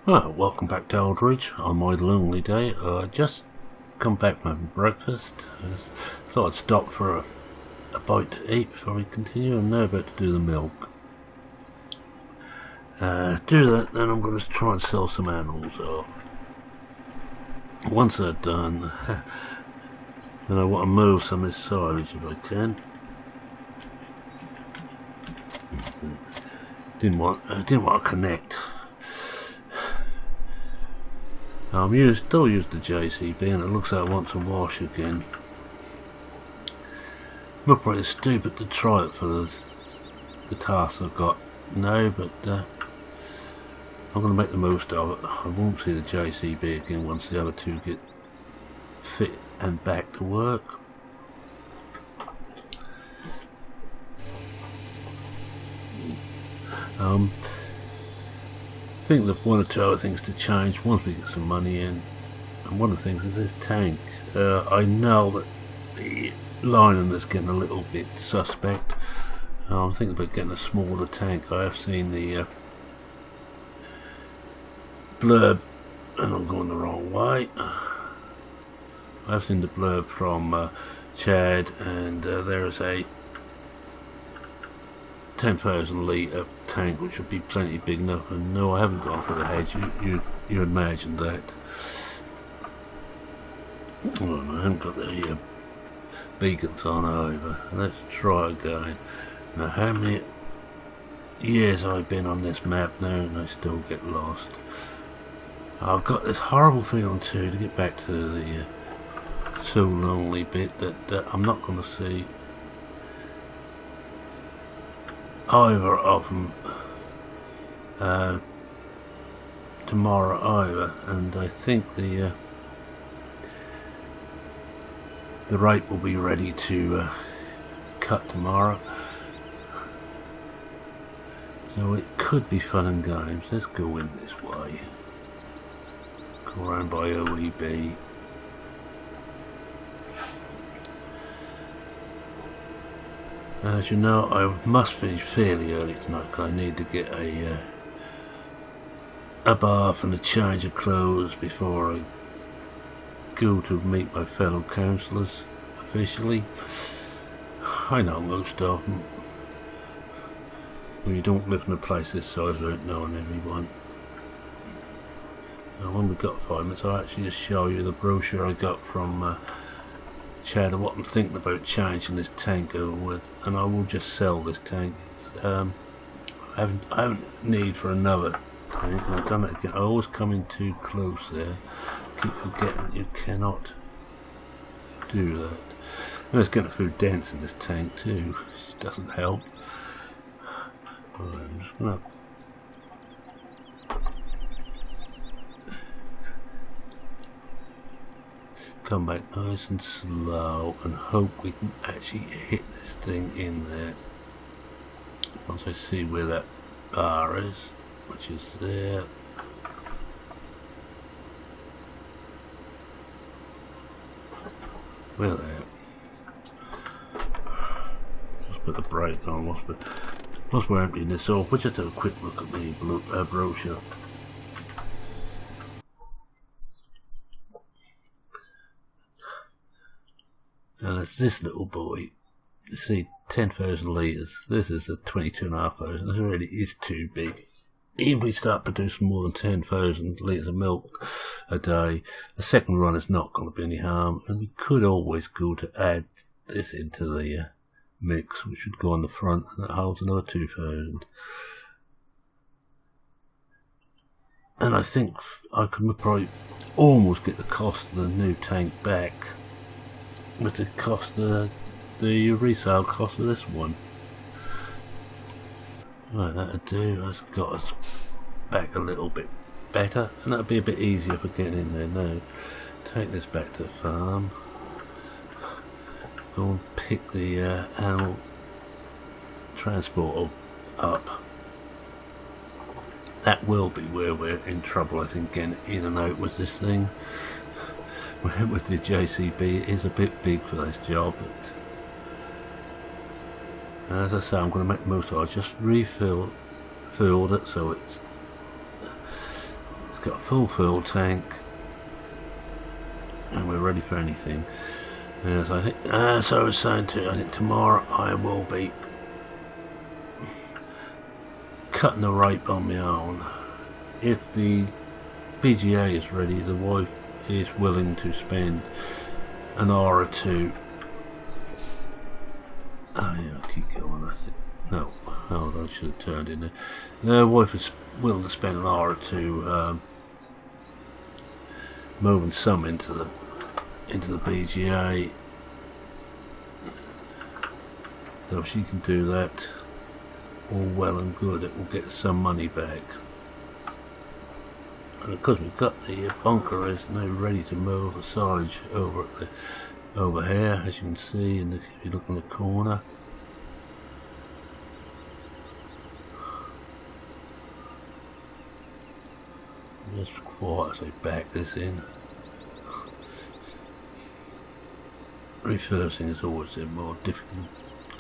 Well, welcome back to Aldridge on my lonely day. Just come back from having breakfast. I just thought I'd stop for a bite to eat before we continue. I'm now about to do the milk. Do that, then I'm going to try and sell some animals off. Once they're done, then I want to move some of this silage if I can. Didn't want to connect. Still use the JCB, and it looks like I want to wash again. Not pretty stupid to try it for the task I've got now, but I'm going to make the most of it. I won't see the JCB again once the other two get fit and back to work. I think that one or two other things to change once we get some money in, and one of the things is this tank. I know that the lining is getting a little bit suspect. I'm thinking about getting a smaller tank. I have seen the blurb, and I'm going the wrong way. I've seen the blurb from Chad, and there is a 10,000 litre tank which would be plenty big enough, and no, I haven't gone for the hedge. You imagine that. Oh no, I haven't got the beacons on either. Let's try again. Now, how many years I've been on this map now and I still get lost. I've got this horrible feeling too to get back to the so lonely bit that I'm not going to see either of them tomorrow either, and I think the rate will be ready to cut tomorrow, so it could be fun and games. Let's go in this way, go around by OEB. As you know, I must finish fairly early tonight because I need to get a bath and a change of clothes before I go to meet my fellow councillors officially. I know most of them. When you don't live in a place this size without knowing everyone. Now, when we've got 5 minutes, I'll actually just show you the brochure I got from Chad of what I'm thinking about changing this tank over with, and I will just sell this tank. I haven't need for another tank, and I've done it again. I always come in too close there. Keep forgetting you cannot do that. And it's getting food dense in this tank too, which doesn't help. I'm just gonna come back nice and slow and hope we can actually hit this thing in there. Once I see where that bar is, which is there. We're there. Just put the brake on whilst we're emptying this off. We'll just have a quick look at the brochure. And it's this little boy. You see, 10,000 litres. This is a 22,500. This really is too big. Even if we start producing more than 10,000 litres of milk a day, a second run is not going to be any harm. And we could always go to add this into the mix, which would go on the front, and that holds another 2,000. And I think I could probably almost get the cost of the new tank back with the cost of the resale cost of this one. Right, that'll do. That's got us back a little bit better, and that'll be a bit easier for getting in there now. Take this back to the farm. Go and pick the animal transport up. That will be where we're in trouble, I think, getting in and out with this thing. With the JCB, it is a bit big for this job, but as I say, I'm going to make the most of it. I just refilled it, so it's got a full fuel tank, and we're ready for anything. As I think, so I was saying I think tomorrow I will be cutting the rope on my own. If the PGA is ready, the wife is willing to spend an hour or two. Oh yeah, I'll keep going, that's it. No, I should have turned in there. The wife is willing to spend an hour or two moving some into the BGA. So if she can do that, all well and good, it will get some money back. And because we've got the bunker is now ready to move the silage over here, as you can see, if you look in the corner. Just quite as I back this in. Reversing is always a more difficult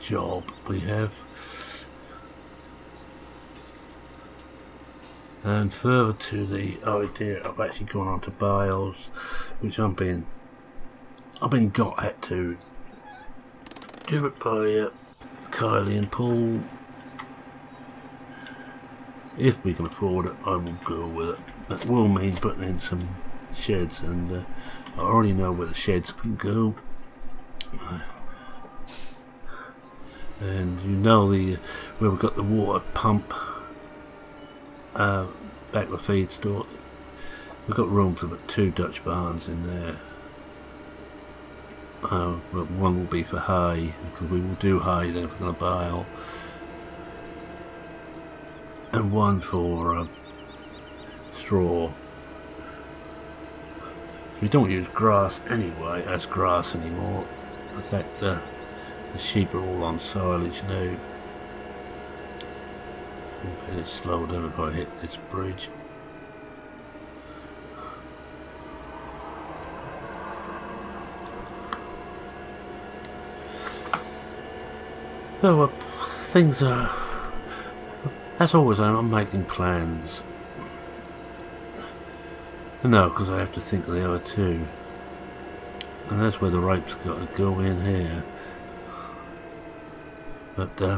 job we have. And further to the idea of actually going on to bales, which I've been got at to do it by Kylie and Paul. If we can afford it, I will go with it. That will mean putting in some sheds, and I already know where the sheds can go. And you know where we've got the water pump back to the feed store. We've got room for about 2 Dutch barns in there. But one will be for hay, because we will do hay then if we're going to bale. And one for straw. We don't use grass anyway as grass anymore. In fact, the sheep are all on silage now. I'm better slow down if I hit this bridge. So things are, as always, I'm making plans. No, because I have to think of the other two. And that's where the rope's got to go in here. But I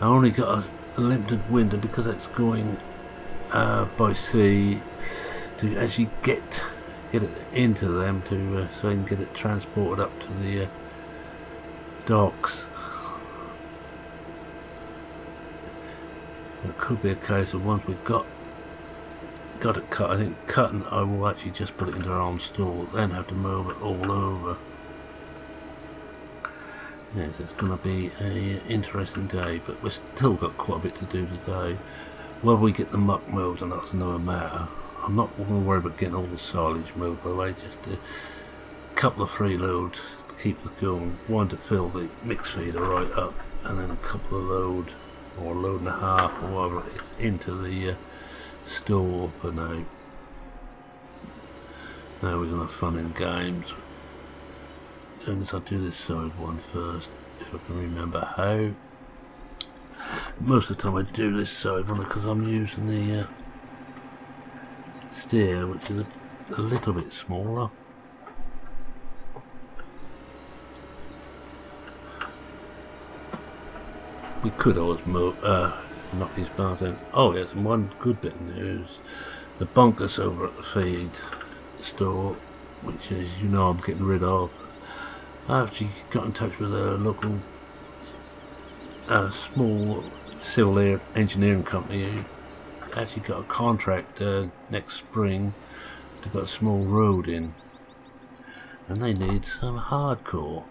only got a limited window because it's going by sea to actually get it into them so I can get it transported up to the docks. It could be a case of once we've got it cut, I think cutting, I will actually just put it into our own store, then have to move it all over. Yes, it's going to be an interesting day, but we've still got quite a bit to do today. Whether we get the muck moved, and that's another matter. I'm not going to worry about getting all the silage moved away, just a couple of free loads to keep it going. One to fill the mix feeder right up, and then a couple of load, or a load and a half, or whatever it is, into the store for now. Now we're going to have fun and games. Doing this, I'll do this side one first, if I can remember how. Most of the time I do this side one because I'm using the steer, which is a little bit smaller. We could always knock these bars in. Oh yes, and one good bit of news. The bunkers over at the feed store, which is, you know, I'm getting rid of. I actually got in touch with a local small civil engineering company who actually got a contract next spring to put a small road in, and they need some hardcore.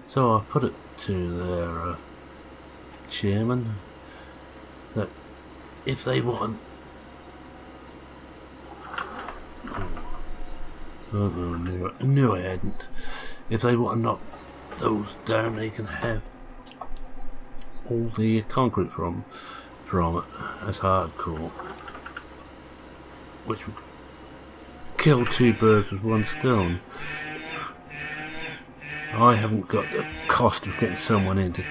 So I put it to their chairman that if they want, I knew I hadn't. If they want to knock those down, they can have all the concrete from it as hardcore, which would kill 2 birds with 1 stone. I haven't got the cost of getting someone in to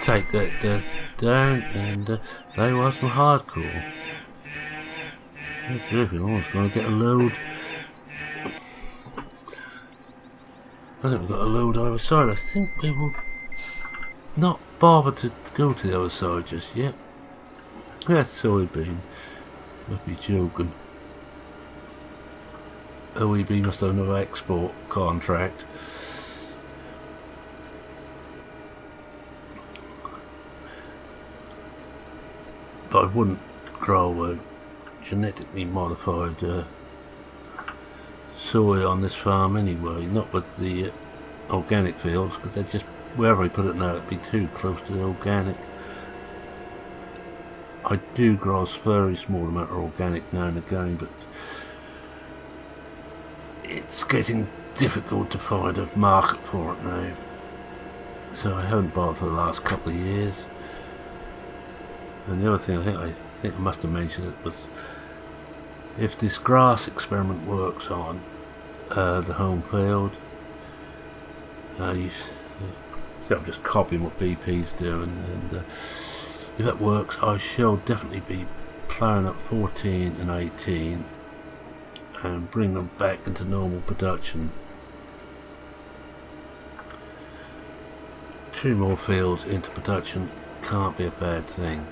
take that down, and they were some hardcore. If I was going to get a load. I think we've got a load either side. I think we will not bother to go to the other side just yet. Yeah, soybean. Must be joking. OEB must have another export contract. But I wouldn't grow a genetically modified soy on this farm anyway, not with the organic fields, because they're just, wherever I put it now, it'd be too close to the organic. I do grow a very small amount of organic now and again, but it's getting difficult to find a market for it now, so I haven't bought for the last couple of years. And the other thing I think I must have mentioned it was, if this grass experiment works on the home field, I'm just copying what BP's doing, and if that works, I shall definitely be ploughing up 14 and 18 and bring them back into normal production. 2 more fields into production can't be a bad thing.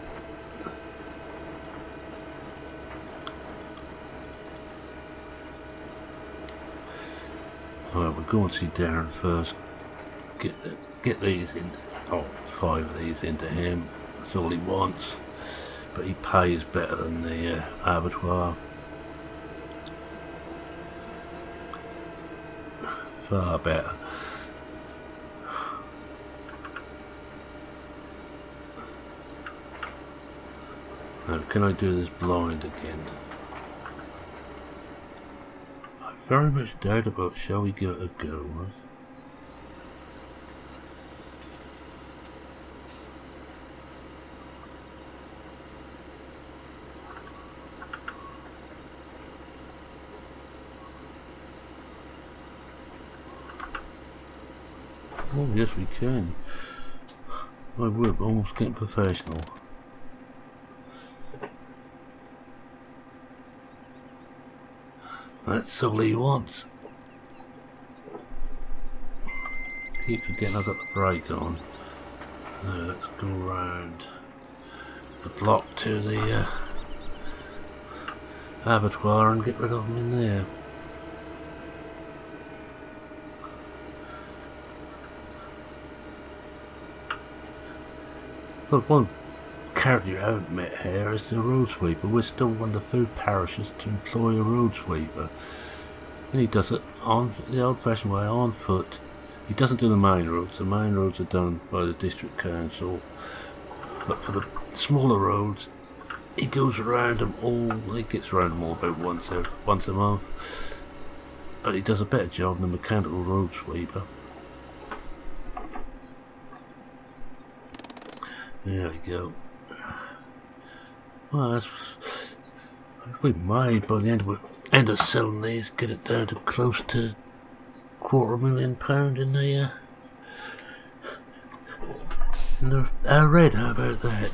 Alright, we'll go and see Darren first. Get these in. Oh, 5 of these into him. That's all he wants. But he pays better than the abattoir. Far better. Now, can I do this blind again? I very much doubt about. Shall we give it a go? Oh, yes we can. I would almost get professional. That's all he wants. Keep forgetting I've got the brake on. Now let's go round the block to the abattoir and get rid of them in there. Look, one character you haven't met here is the road sweeper. We're still one of the few parishes to employ a road sweeper. And he does it on the old-fashioned way, on foot. He doesn't do the main roads. The main roads are done by the district council. But for the smaller roads, he goes around them all. He gets around them all about once a month. But he does a better job than the mechanical road sweeper. There we go. Well, that's, we might by the end of selling these get it down to close to £250,000 in the red. How about that?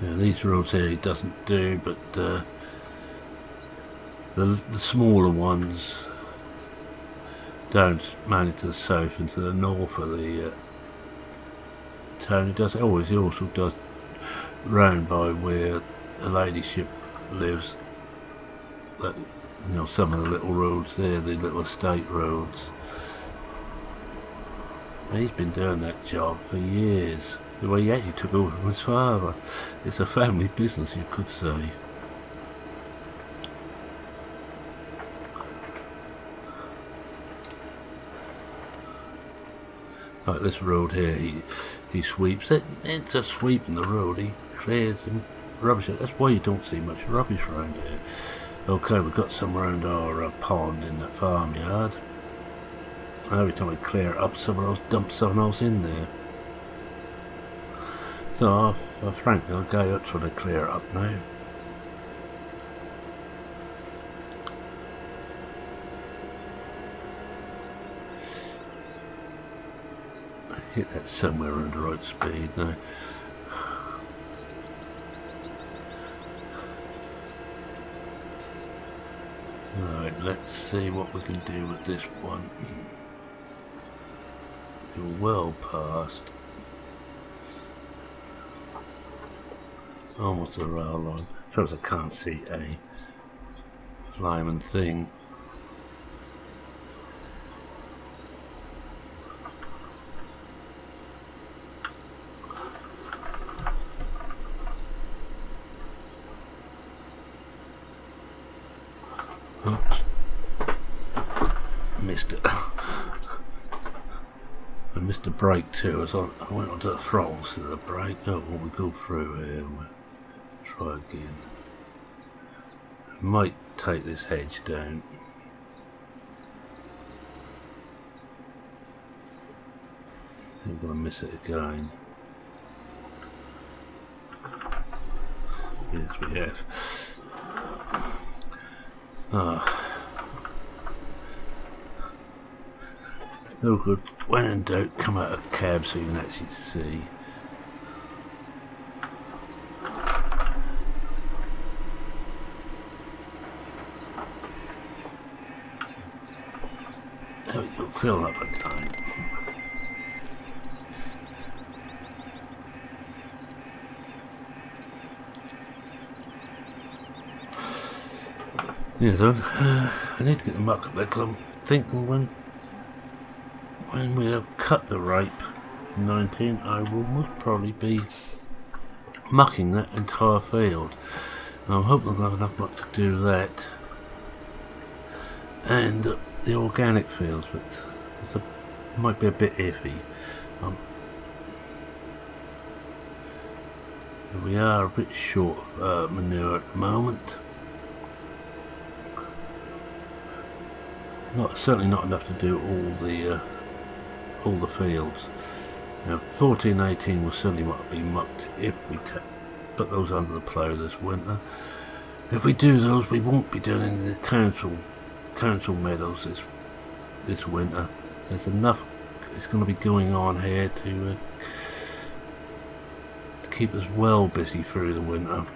Yeah, these roads here he doesn't do, but the smaller ones down mainly to the south and to the north of the town, he does. Oh, he also does round by where a ladyship lives. That, you know, some of the little roads there, the little estate roads. And he's been doing that job for years. The way he actually took over from his father. It's a family business, you could say. Like this road here, he sweeps it. It's just sweeping the road. He clears the rubbish. That's why you don't see much rubbish around here. Okay, we've got some around our pond in the farmyard. And every time I clear it up, someone else dumps something else in there. So frankly, I'll go out trying to clear it up now. hit that somewhere under right speed now. Right, let's see what we can do with this one. You're well past. Almost a rail line. Suppose I can't see a Lyman thing. Oops. Missed it. I missed the brake too. I went onto the throttle instead of the brake. Oh, well, we go through here. We'll try again. I might take this hedge down. I think I'm going to miss it again. Yes, we have. It's no good. When in doubt, come out of cab so you can actually see. There we go, fill up again. Yeah, so I need to get the muck up there because I'm thinking when we have cut the rape 19, I will most probably be mucking that entire field. And I'm hoping I'm going to have enough muck to do that and the organic fields, but it might be a bit iffy. We are a bit short of manure at the moment. Certainly not enough to do all the fields. Now 14, 18 will certainly want to be mucked if we put those under the plough this winter. If we do those, we won't be doing any of the council meadows this winter. There's enough. It's going to be going on here to keep us well busy through the winter.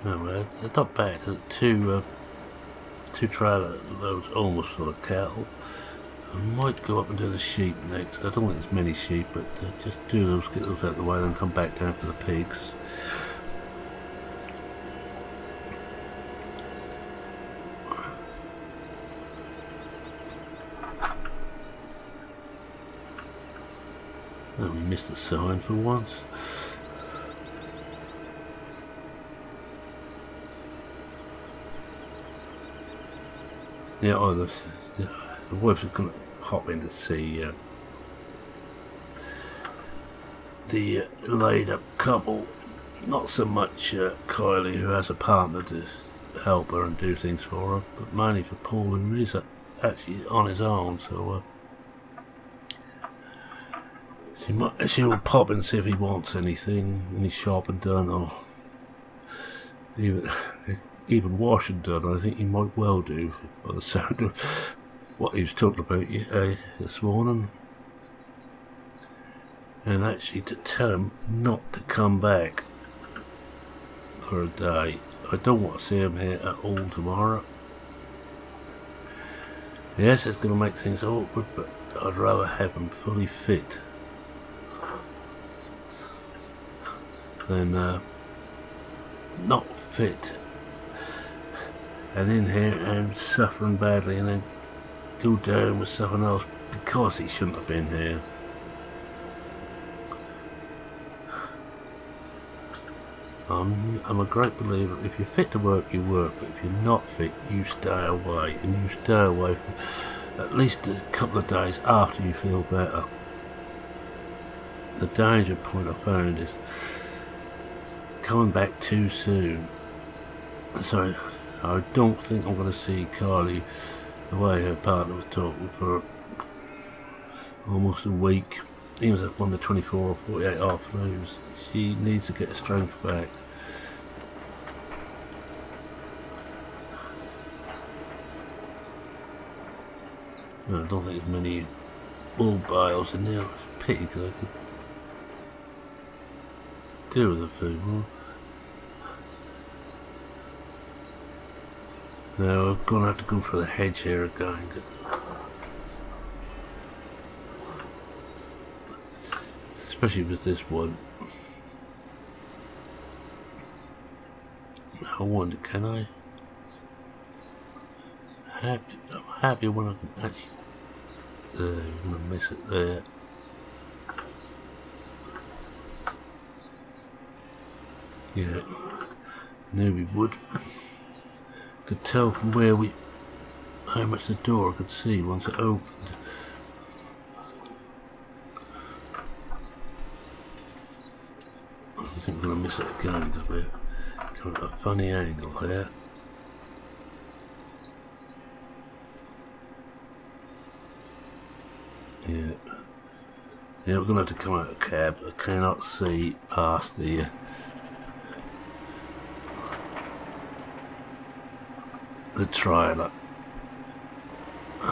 No, it's not bad. Two trailer loads almost full of cattle. I might go up and do the sheep next. I don't think there's many sheep, but just do those, get those out of the way, then come back down for the pigs. Oh, we missed a sign for once. Yeah, the wolves are going to hop in to see the laid up couple. Not so much Kylie, who has a partner to help her and do things for her, but mainly for Paul, who is actually on his own. So she'll pop and see if he wants anything, any shop and done, or even wash and done. I think he might well do, by the sound of what he was talking about this morning. And actually to tell him not to come back for a day. I don't want to see him here at all tomorrow. Yes, it's going to make things awkward, but I'd rather have him fully fit than not fit and in here and suffering badly and then go down with someone else because he shouldn't have been here. I'm a great believer, if you're fit to work, you work, but if you're not fit, you stay away, and you stay away for at least a couple of days after you feel better. The danger point I found is coming back too soon. So I don't think I'm going to see Carly the way her partner was talking for almost a week, even if it's one of the 24 or 48 afternoons, she needs to get her strength back. I don't think there's many wool bales in there. It's a pity because I could do with the food more. Now I'm going to have to go for the hedge here again. Especially with this one. I wonder, can I? I'm happy when I can actually. I'm going to miss it there. Yeah, knew we would. Could tell from where how much the door I could see once it opened. I think I'm going to miss it again because we're coming at a funny angle here. Yeah, we're going to have to come out of the cab. I cannot see past the trailer. I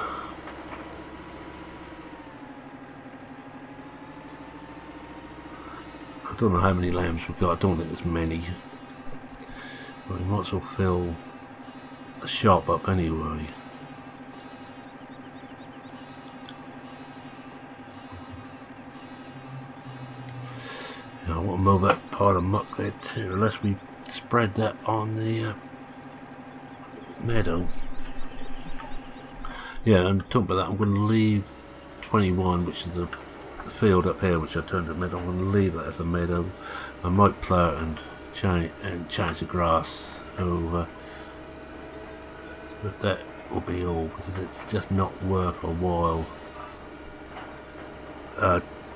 don't know how many lambs we've got. I don't think there's many. But we might as well fill the shop up anyway. I want to mow that part of muck there too, unless we spread that on the meadow. Yeah, and talking about that, I'm going to leave 21, which is the field up here, which I turned to meadow. I'm going to leave that as a meadow. I might plough it and change the grass over, but that will be all because it's just not worth a while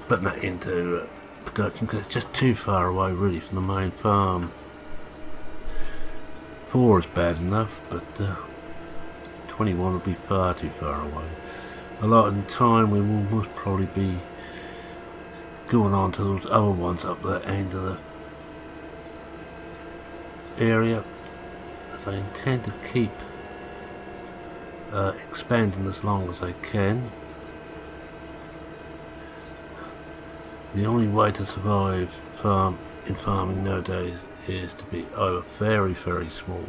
putting that into production because it's just too far away really from the main farm. 4 is bad enough, but 21 would be far too far away. A lot of the time we will most probably be going on to those other ones up the end of the area, as I intend to keep expanding as long as I can. The only way to survive in farming nowadays is to be either very, very small,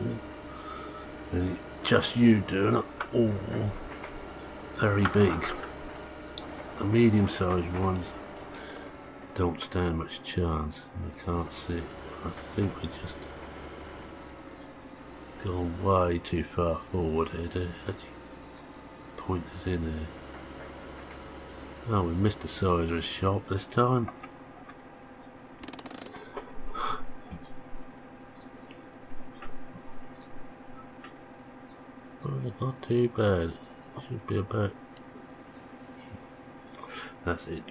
and just you doing it, or very big. The medium-sized ones don't stand much chance, and I can't see. I think we just gone way too far forward here to actually point us in there. Oh, we missed the side of the shop this time. Oh, not too bad. Should be about. That's it.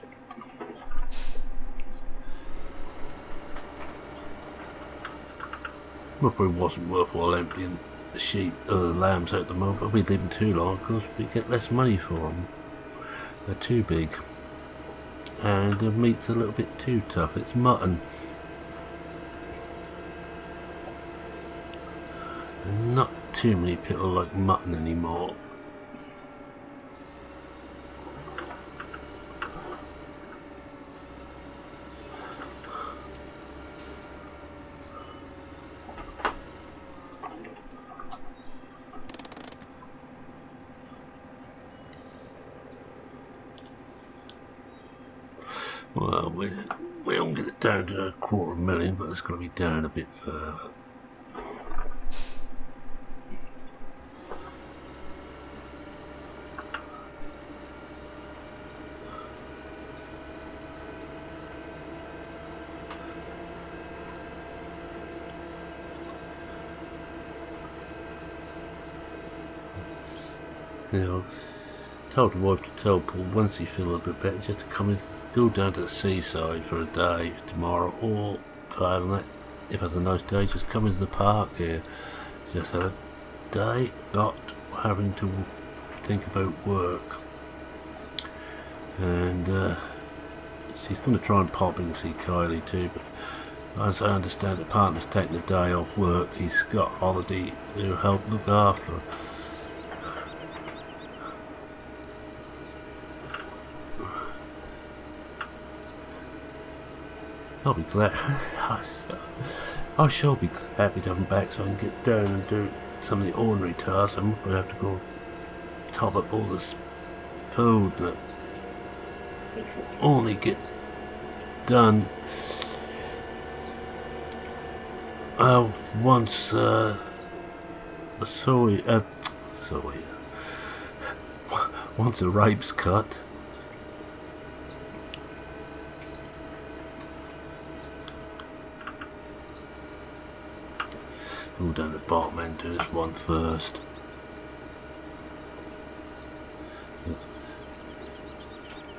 Well, probably wasn't worthwhile emptying the the lambs out the moment, but we leave them too long because we get less money for them. They're too big, and the meat's a little bit too tough. It's mutton, and not too many people like mutton anymore. Well, we won't get it down to 250,000, but it's going to be down a bit further. You know, I told the wife to tell Paul once he feels a bit better just to come in, go down to the seaside for a day tomorrow, or further than that, if it's a nice day, just come into the park here. Just have a day not having to think about work. And he's going to try and pop in to see Kylie too, but as I understand it, partner's taking a day off work. He's got holiday to help look after her. I'll be glad. I shall be happy to have him back so I can get down and do some of the ordinary tasks. I'm going to have to go top up all this food that only get once once the ripe's cut. Go down the bottom and do this one first.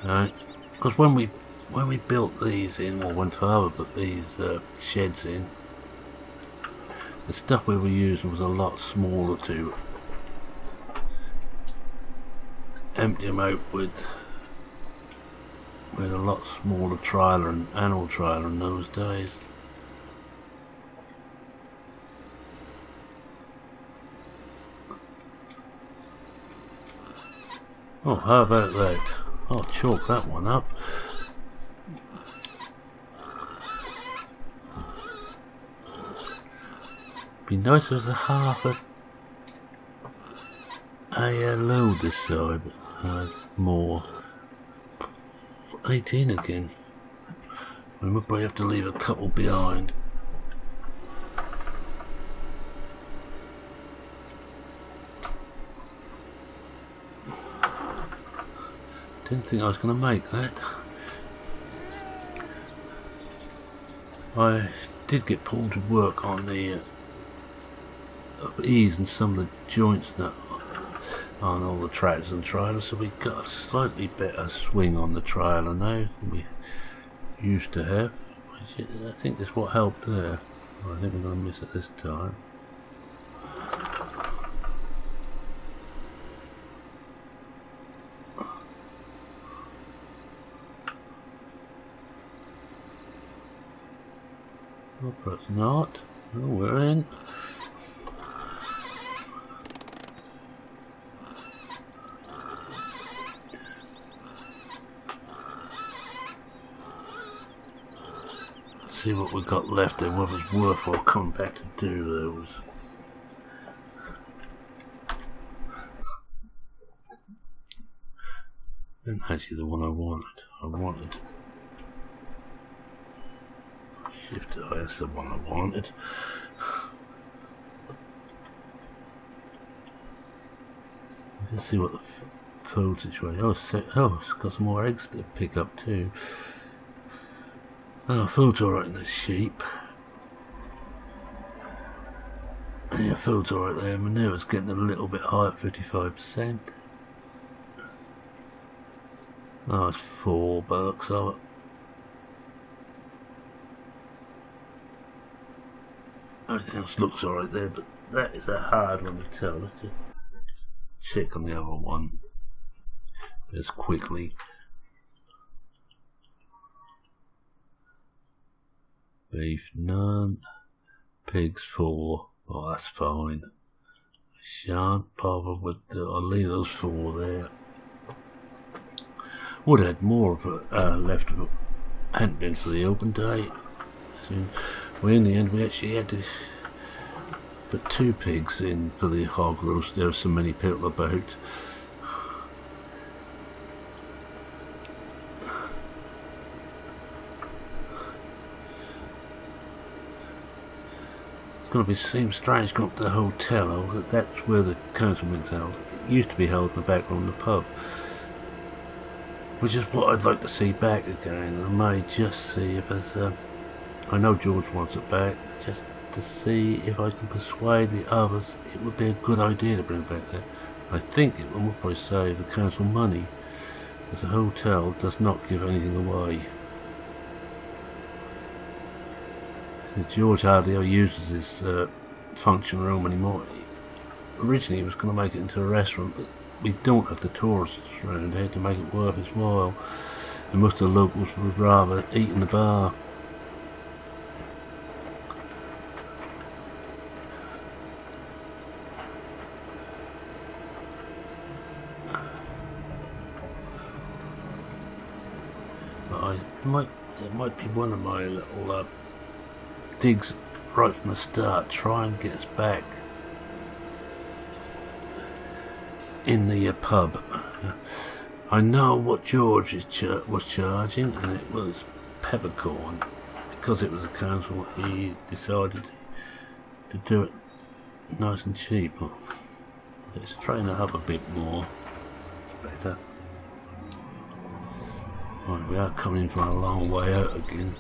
Right, because when we built these in, or when Father put these sheds in, the stuff we were using was a lot smaller to empty them out with a lot smaller trailer and animal trailer in those days. Oh, how about that? I'll chalk that one up. Be nice if there's a half a load this side, but more. 18 again. We will probably have to leave a couple behind. Didn't think I was going to make that. I did get pulled to work on the ease and some of the joints that on all the tractors and trailers, so we got a slightly better swing on the trailer now than we used to have, which I think is what helped there. I think we're going to miss it this time. Oh, perhaps not. Oh, we're in. See what we've got left and what was worthwhile coming back to do those. And actually the one I wanted. Shift I, that's the one I wanted. Let's see what the food situation. Oh, it's got some more eggs to pick up too. Oh, food's alright in the sheep. Yeah, food's alright there. Manure's getting a little bit high at 55%. Oh, it's $4, so everything else looks alright there, but that is a hard one to tell. Let's just check on the other one as quickly. Beef none, pigs 4. Oh, that's fine. I shan't bother with I'll leave those 4 there. Would have had more of it left of it hadn't been for the open day. So, well, in the end we actually had to put 2 pigs in for the hog roast. There were so many people about. Going to seem strange going up to the hotel. That's where the council meeting's held. It used to be held in the back room of the pub, which is what I'd like to see back again. I may just see if there's I know George wants it back, just to see if I can persuade the others it would be a good idea to bring it back there. I think it will probably save the council money, because the hotel does not give anything away. George hardly ever uses his function room anymore. Originally he was going to make it into a restaurant, but we don't have the tourists around here to make it worth his while, and most of the locals would rather eat in the bar. But it might be one of my little digs right from the start, try and get us back in the pub. I know what George was charging, and it was peppercorn. Because it was a council, he decided to do it nice and cheap. Let's train it up a bit more. Better. Right, we are coming from a long way out again.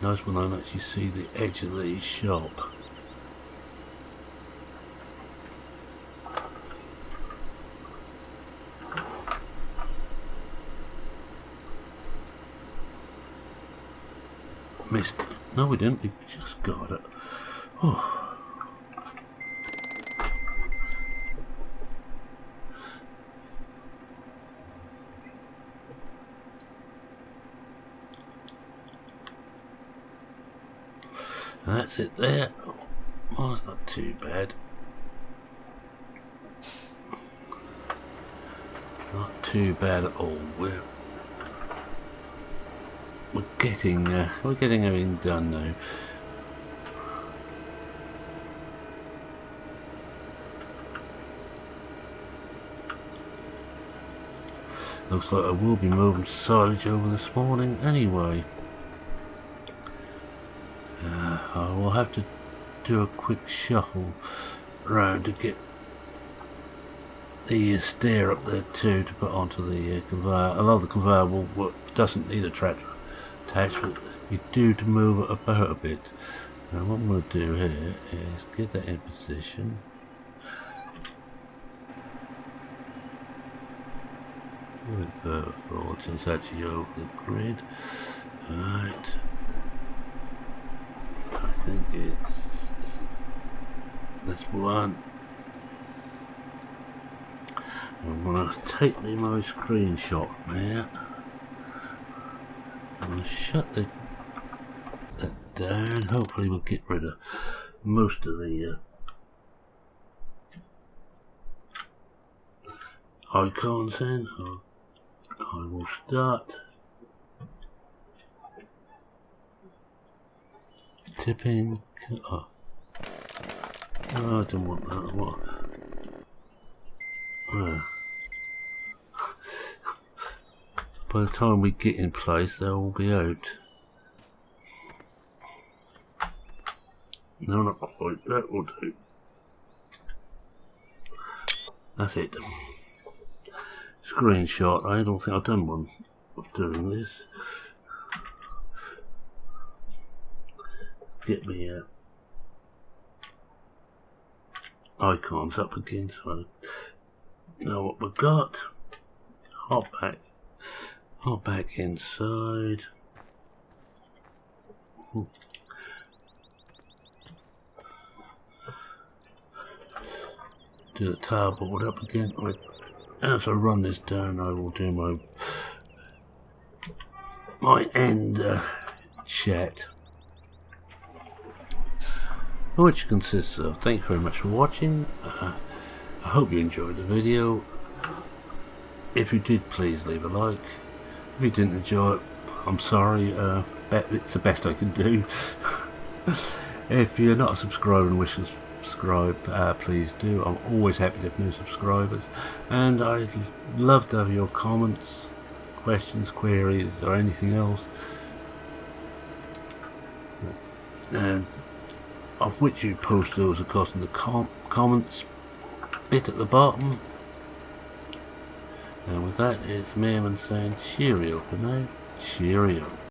Nice when I actually see the edge of the shop. Missed. No, we didn't. We just got it. Oh. That's it there. Oh, it's not too bad. Not too bad at all. We're getting everything done now. Looks like I will be moving silage over this morning anyway. I will have to do a quick shuffle around to get the stair up there too to put onto the conveyor. A lot of the conveyor doesn't need a tractor attached, but you do to move it about a bit. Now what I'm going to do here is get that in position. Forward so it's actually over the grid. Alright. I think it's this one. I'm going to take my screenshot there. I'm going to shut that down. Hopefully we'll get rid of most of the icons in. I will start tipping. Oh, I don't want that. What? By the time we get in place, they'll all be out. No, not quite. That will do. That's it. Screenshot. I don't think I've done one of doing this. Get me icons up again so I know what we've got. Hop back inside. Do the tile board up again. As I run this down, I will do my end chat, which consists of thank you very much for watching. I hope you enjoyed the video. If you did, please leave a like. If you didn't enjoy it, I'm sorry. It's the best I can do. If you're not a subscriber and wish to subscribe, please do. I'm always happy to have new subscribers, and I'd love to have your comments, questions, queries, or anything else, and of which you post those, of course, in the comments bit at the bottom. And with that, it's Merman saying cheerio for now. Cheerio.